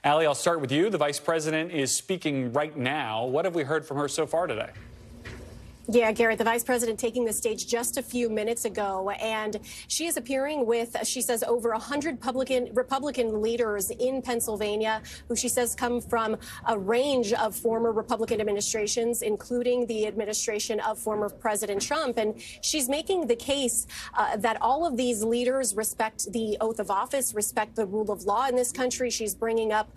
Allie, I'll start with you. The vice president is speaking right now. What have we heard from her so far today? Yeah, Garrett, the vice president taking the stage just a few minutes ago, and she is appearing with, she says, over 100 Republican leaders in Pennsylvania, who she says come from a range of former Republican administrations, including the administration of former President Trump. And she's making the case that all of these leaders respect the oath of office, respect the rule of law in this country. She's bringing up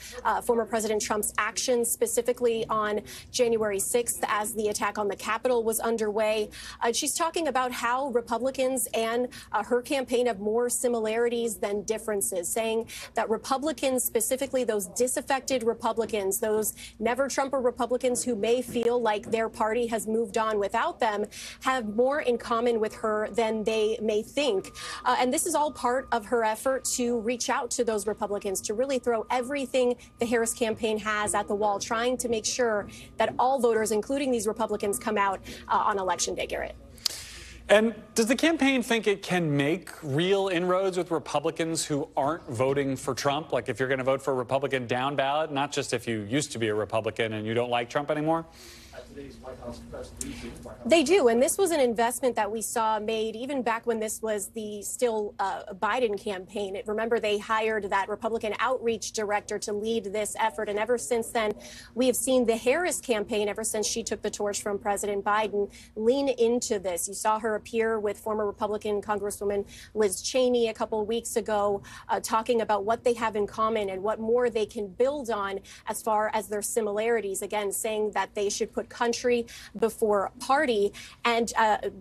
former President Trump's actions, specifically on January 6th, as the attack on the Capitol was underway. She's talking about how Republicans and her campaign have more similarities than differences, saying that Republicans, specifically those disaffected Republicans, those never-Trumper Republicans who may feel like their party has moved on without them, have more in common with her than they may think. And this is all part of her effort to reach out to those Republicans, to really throw everything the Harris campaign has at the wall, trying to make sure that all voters, including these Republicans, come out on Election Day, Garrett. And does the campaign think it can make real inroads with Republicans who aren't voting for Trump? Like if you're going to vote for a Republican down ballot, not just if you used to be a Republican and you don't like Trump anymore? They do, and this was an investment that we saw made even back when this was the still Biden campaign. Remember, they hired that Republican outreach director to lead this effort, and ever since then, we have seen the Harris campaign, ever since she took the torch from President Biden, lean into this. You saw her appear with former Republican Congresswoman Liz Cheney a couple of weeks ago, talking about what they have in common and what more they can build on as far as their similarities, again, saying that they should put country before party. And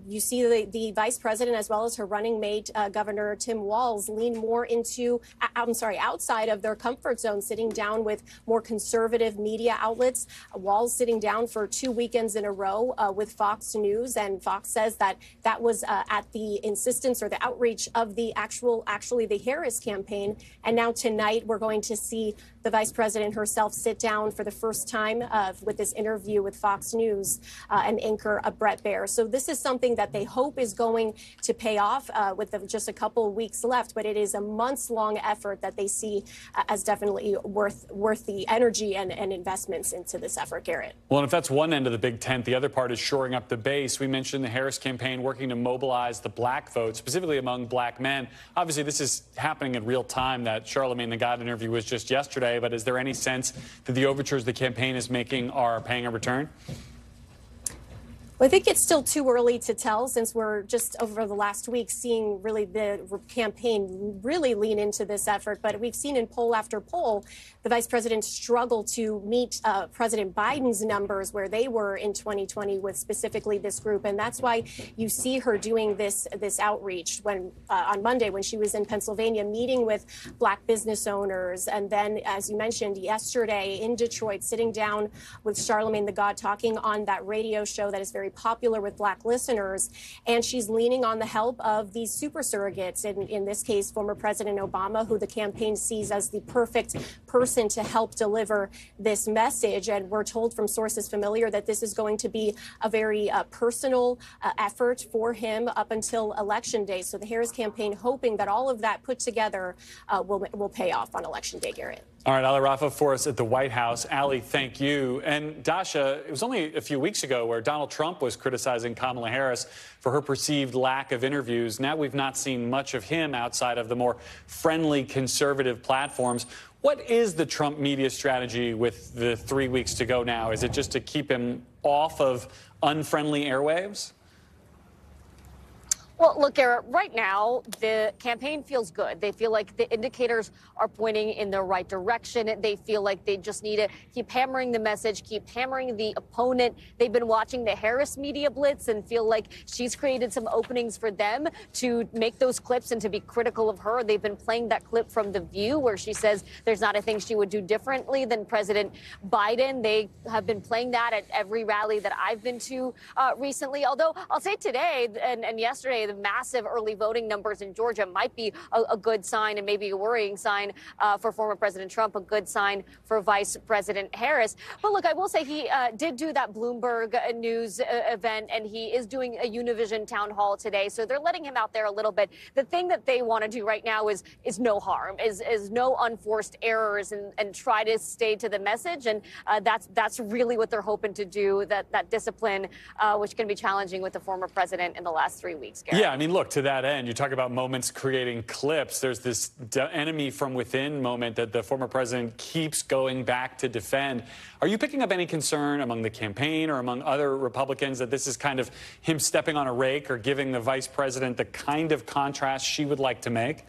you see the vice president, as well as her running mate, Governor Tim Walz, lean more into, outside of their comfort zone, sitting down with more conservative media outlets. Walz sitting down for 2 weekends in a row with Fox News, and Fox says that that was at the insistence or the outreach of the actually the Harris campaign. And now tonight we're going to see the vice president herself sit down for the first time with this interview with Fox News and anchor Brett Baer. So this is something that they hope is going to pay off with just a couple of weeks left, but it is a months-long effort that they see as definitely worth the energy and investments into this effort, Garrett. Well, and if that's one end of the big tent, the other part is shoring up the base. We mentioned the Harris campaign working to mobilize the black vote, specifically among black men. Obviously, this is happening in real time. That Charlemagne the God interview was just yesterday, but is there any sense that the overtures the campaign is making are paying a return? Well, I think it's still too early to tell, since we're just over the last week seeing really the campaign really lean into this effort. But we've seen in poll after poll the vice president struggle to meet President Biden's numbers where they were in 2020 with specifically this group. And that's why you see her doing this outreach when on Monday, when she was in Pennsylvania meeting with black business owners. And then, as you mentioned, yesterday in Detroit, sitting down with Charlemagne the God, talking on that radio show that is very popular with black listeners. And she's leaning on the help of these super surrogates, in this case, former President Obama, who the campaign sees as the perfect person to help deliver this message. And we're told from sources familiar that this is going to be a very personal effort for him up until Election Day. So the Harris campaign hoping that all of that put together will pay off on Election Day, Garrett. All right, Allie, Raffa for us at the White House. Allie, thank you. And Dasha, it was only a few weeks ago where Donald Trump was criticizing Kamala Harris for her perceived lack of interviews. Now we've not seen much of him outside of the more friendly conservative platforms. What is the Trump media strategy with the 3 weeks to go now? Is it just to keep him off of unfriendly airwaves? Well, look, Garrett, right now, the campaign feels good. They feel like the indicators are pointing in the right direction. They feel like they just need to keep hammering the message, keep hammering the opponent. They've been watching the Harris media blitz and feel like she's created some openings for them to make those clips and to be critical of her. They've been playing that clip from The View where she says there's not a thing she would do differently than President Biden. They have been playing that at every rally that I've been to recently. Although I'll say today and yesterday, yesterday, the massive early voting numbers in Georgia might be a good sign and maybe a worrying sign for former President Trump, a good sign for Vice President Harris. But look, I will say he did do that Bloomberg News event, and he is doing a Univision town hall today. So they're letting him out there a little bit. The thing that they want to do right now is no harm, is no unforced errors, and try to stay to the message. And that's really what they're hoping to do, that discipline, which can be challenging with the former president in the last 3 weeks, Garrett. Yeah, I mean, look, to that end, you talk about moments creating clips. There's this enemy from within moment that the former president keeps going back to defend. Are you picking up any concern among the campaign or among other Republicans that this is kind of him stepping on a rake or giving the vice president the kind of contrast she would like to make?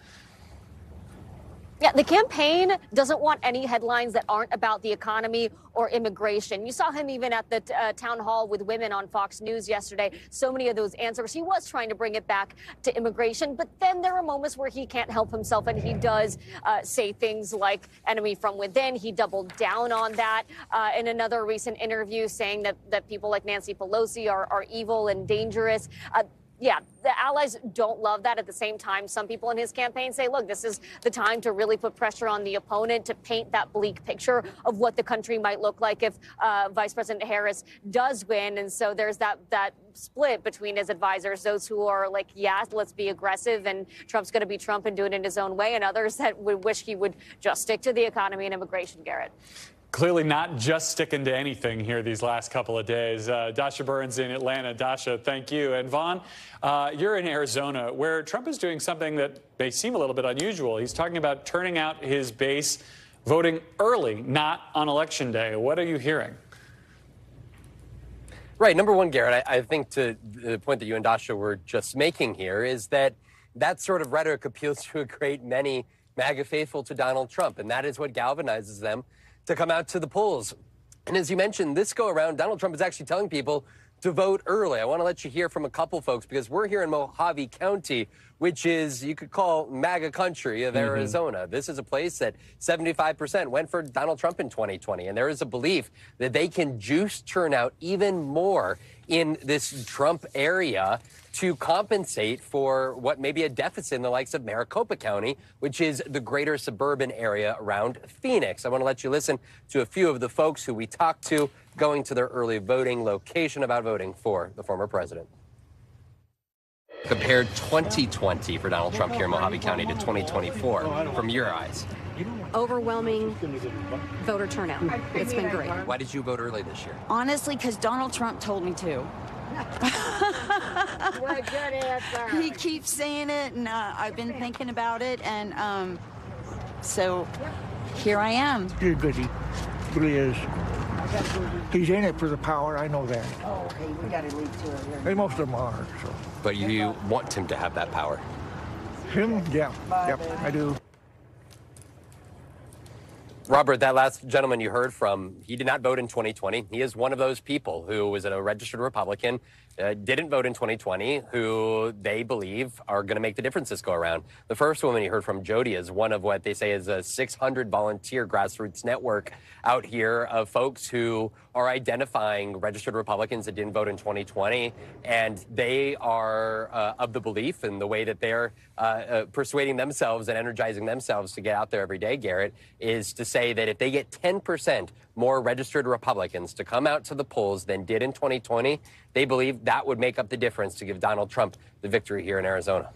Yeah, the campaign doesn't want any headlines that aren't about the economy or immigration. You saw him even at the town hall with women on Fox News yesterday. So many of those answers, he was trying to bring it back to immigration. But then there are moments where he can't help himself, and he does say things like enemy from within. He doubled down on that in another recent interview, saying that people like Nancy Pelosi are evil and dangerous. Yeah, the allies don't love that. At the same time, some people in his campaign say, look, this is the time to really put pressure on the opponent to paint that bleak picture of what the country might look like if Vice President Harris does win. And so there's that split between his advisors, those who are like, yeah, let's be aggressive and Trump's going to be Trump and do it in his own way, and others that would wish he would just stick to the economy and immigration, Garrett. Clearly not just sticking to anything here these last couple of days. Dasha Burns in Atlanta. Dasha, thank you. And Vaughn, you're in Arizona, where Trump is doing something that may seem a little bit unusual. He's talking about turning out his base, voting early, not on Election Day. What are you hearing? Right. Number one, Garrett, I think to the point that you and Dasha were just making here is that sort of rhetoric appeals to a great many MAGA faithful to Donald Trump, and that is what galvanizes them to come out to the polls. And as you mentioned, this go around, Donald Trump is actually telling people to vote early. I want to let you hear from a couple folks, because we're here in Mojave County, which is, you could call MAGA country of Arizona. This is a place that 75% went for Donald Trump in 2020. And there is a belief that they can juice turnout even more in this Trump area to compensate for what may be a deficit in the likes of Maricopa County, which is the greater suburban area around Phoenix. I want to let you listen to a few of the folks who we talked to going to their early voting location about voting for the former president. Compare 2020 for Donald Trump here in Mojave County to 2024 from your eyes. Overwhelming voter turnout. It's been great. Why did you vote early this year? Honestly, because Donald Trump told me to. What a good answer. He keeps saying it, and I've been thinking about it, and so here I am. He's good, he really is. He's in it for the power, I know that. Oh, okay, we got to leave to it. And most of them are, so. But you want him to have that power? Him? Yeah, yep, I do. Robert, that last gentleman you heard from, he did not vote in 2020. He is one of those people who was a registered Republican, didn't vote in 2020, who they believe are going to make the difference this go around. The first woman you heard from, Jody, is one of what they say is a 600 volunteer grassroots network out here of folks who are identifying registered Republicans that didn't vote in 2020. And they are of the belief, and the way that they're persuading themselves and energizing themselves to get out there every day, Garrett, is to say that if they get 10% more registered Republicans to come out to the polls than did in 2020, they believe that would make up the difference to give Donald Trump the victory here in Arizona.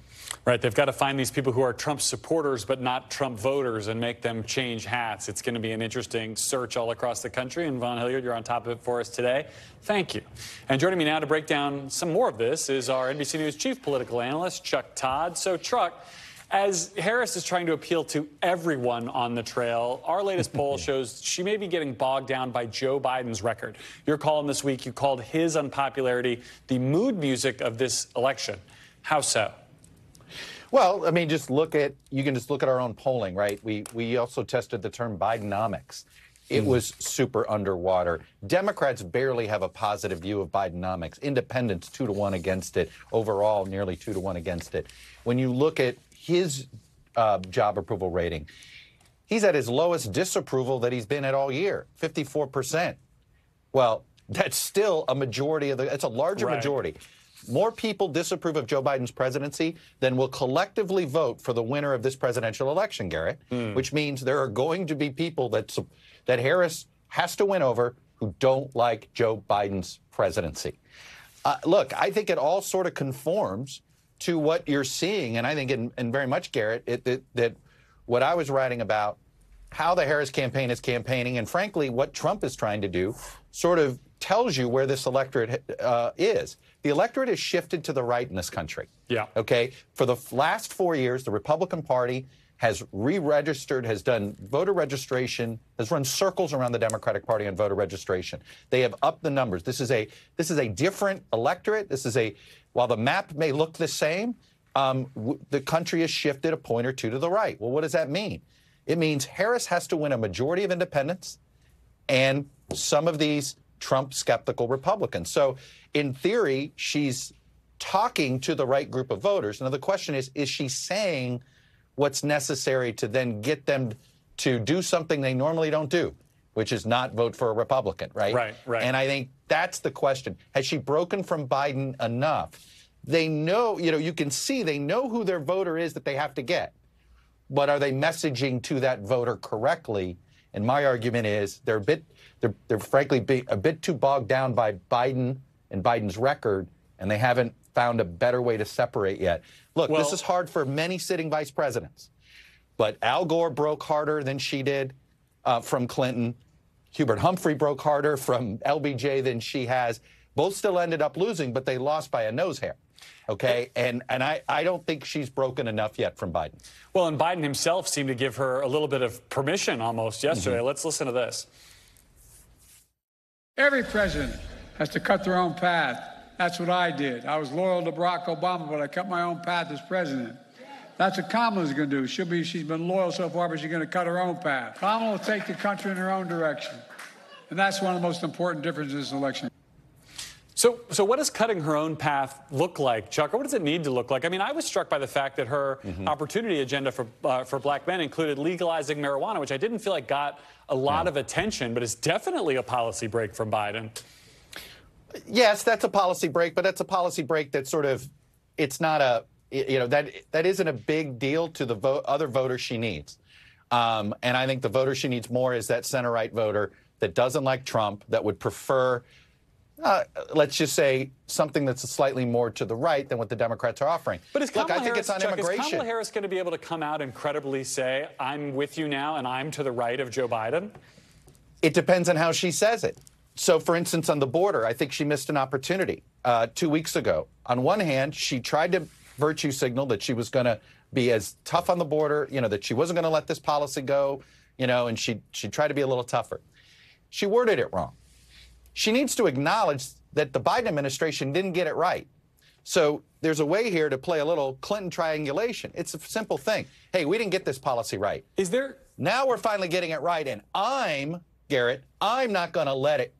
Right. They've got to find these people who are Trump supporters but not Trump voters and make them change hats. It's going to be an interesting search all across the country. And Vaughn, Hillyard, you're on top of it for us today. Thank you. And joining me now to break down some more of this is our NBC News chief political analyst, Chuck Todd. So, Chuck, as Harris is trying to appeal to everyone on the trail, our latest poll shows she may be getting bogged down by Joe Biden's record. Your column this week, you called his unpopularity the mood music of this election. How so? Well, I mean, you can just look at our own polling, right? We also tested the term Bidenomics. It was super underwater. Democrats barely have a positive view of Bidenomics. Independents 2-1 against it. Overall, nearly 2-1 against it. When you look at his job approval rating, he's at his lowest disapproval that he's been at all year, 54%. Well, that's still a majority of it's a larger majority. more people disapprove of Joe Biden's presidency than will collectively vote for the winner of this presidential election, Garrett, which means there are going to be people that Harris has to win over who don't like Joe Biden's presidency. Look, I think it all sort of conforms to what you're seeing, and I think in very much, Garrett, that what I was writing about, how the Harris campaign is campaigning, and frankly, what Trump is trying to do, sort of tells you where this electorate is. The electorate has shifted to the right in this country. Yeah. Okay? For the last 4 years, the Republican Party has re-registered, has done voter registration, has run circles around the Democratic Party on voter registration. They have upped the numbers. This is a different electorate. While the map may look the same, the country has shifted a point or two to the right. Well, what does that mean? It means Harris has to win a majority of independents and some of these Trump-skeptical Republicans. So, in theory, she's talking to the right group of voters. Now, the question is she saying what's necessary to then get them to do something they normally don't do, which is not vote for a Republican, right? Right. And I think that's the question. Has she broken from Biden enough? They know, you can see they know who their voter is that they have to get. But are they messaging to that voter correctly? And my argument is they're frankly a bit too bogged down by Biden and Biden's record, and they haven't found a better way to separate yet. Look, this is hard for many sitting vice presidents, but Al Gore broke harder than she did from Clinton. Hubert Humphrey broke harder from LBJ than she has. Both still ended up losing, but they lost by a nose hair. Okay, and I don't think she's broken enough yet from Biden. Well, and Biden himself seemed to give her a little bit of permission almost yesterday. Let's listen to this. Every president has to cut their own path. That's what I did. I was loyal to Barack Obama, but I cut my own path as president. That's what Kamala's going to do. She's been loyal so far, but she's going to cut her own path. Kamala will take the country in her own direction. And that's one of the most important differences in this election. So what does cutting her own path look like, Chuck, or what does it need to look like? I mean, I was struck by the fact that her opportunity agenda for black men included legalizing marijuana, which I didn't feel like got a lot of attention, but is definitely a policy break from Biden. Yes, that's a policy break, but that's a policy break that sort of, it's not a, that isn't a big deal to the other voters she needs. And I think the voter she needs more is that center-right voter that doesn't like Trump, that would prefer, let's just say, something that's slightly more to the right than what the Democrats are offering. But is Kamala I think Harris, it's on Chuck, immigration. is Kamala Harris going to be able to come out and credibly say, I'm with you now and I'm to the right of Joe Biden? It depends on how she says it. So, for instance, on the border, I think she missed an opportunity 2 weeks ago. On one hand, she tried to virtue signal that she was going to be as tough on the border, that she wasn't going to let this policy go, and she tried to be a little tougher. She worded it wrong. She needs to acknowledge that the Biden administration didn't get it right. So there's a way here to play a little Clinton triangulation. It's a simple thing. Hey, we didn't get this policy right. Now we're finally getting it right, and Garrett, I'm not going to let it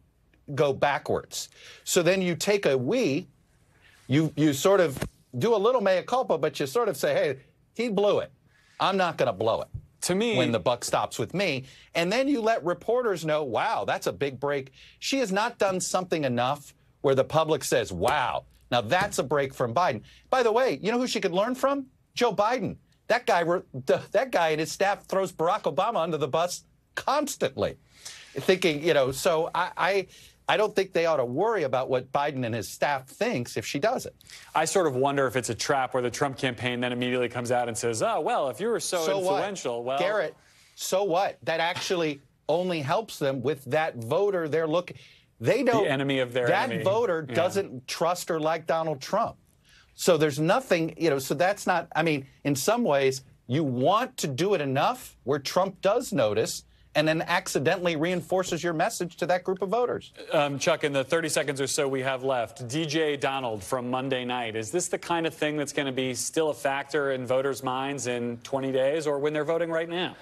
go backwards. So then you take you sort of do a little mea culpa, but you sort of say, hey, he blew it. I'm not going to blow it. To me, when the buck stops with me. And then you let reporters know, wow, that's a big break. She has not done something enough where the public says, wow, now that's a break from Biden. By the way, you know who she could learn from? Joe Biden. That guy and his staff throws Barack Obama under the bus constantly, thinking, so I don't think they ought to worry about what Biden and his staff thinks if she does it. I sort of wonder if it's a trap where the Trump campaign then immediately comes out and says, oh, well, if you were so influential, what? Garrett, so what? That actually only helps them with that voter they're looking. They don't. The enemy of their enemy. That voter doesn't trust or like Donald Trump. So there's nothing, so that's not, in some ways, you want to do it enough where Trump does notice and then accidentally reinforces your message to that group of voters. Chuck, in the 30 seconds or so we have left, DJ Donald from Monday night, is this the kind of thing that's going to be still a factor in voters' minds in 20 days or when they're voting right now?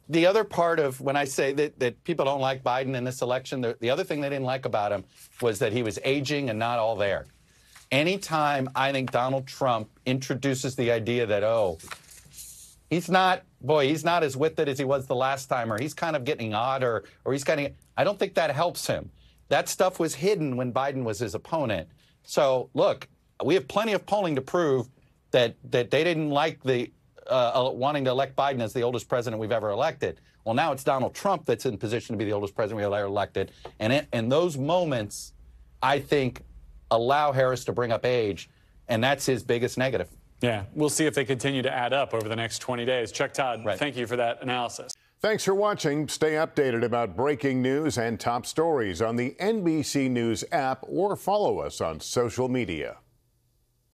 The other part of when I say that people don't like Biden in this election, the other thing they didn't like about him was that he was aging and not all there. Anytime I think Donald Trump introduces the idea that, he's not as with it as he was the last time, or he's kind of getting odd, or he's I don't think that helps him. That stuff was hidden when Biden was his opponent. So, look, we have plenty of polling to prove that they didn't like the wanting to elect Biden as the oldest president we've ever elected. Well, now it's Donald Trump that's in position to be the oldest president we've ever elected. And those moments, I think, allow Harris to bring up age, and that's his biggest negative. Yeah, we'll see if they continue to add up over the next 20 days. Chuck Todd, thank you for that analysis. Thanks for watching. Stay updated about breaking news and top stories on the NBC News app or follow us on social media.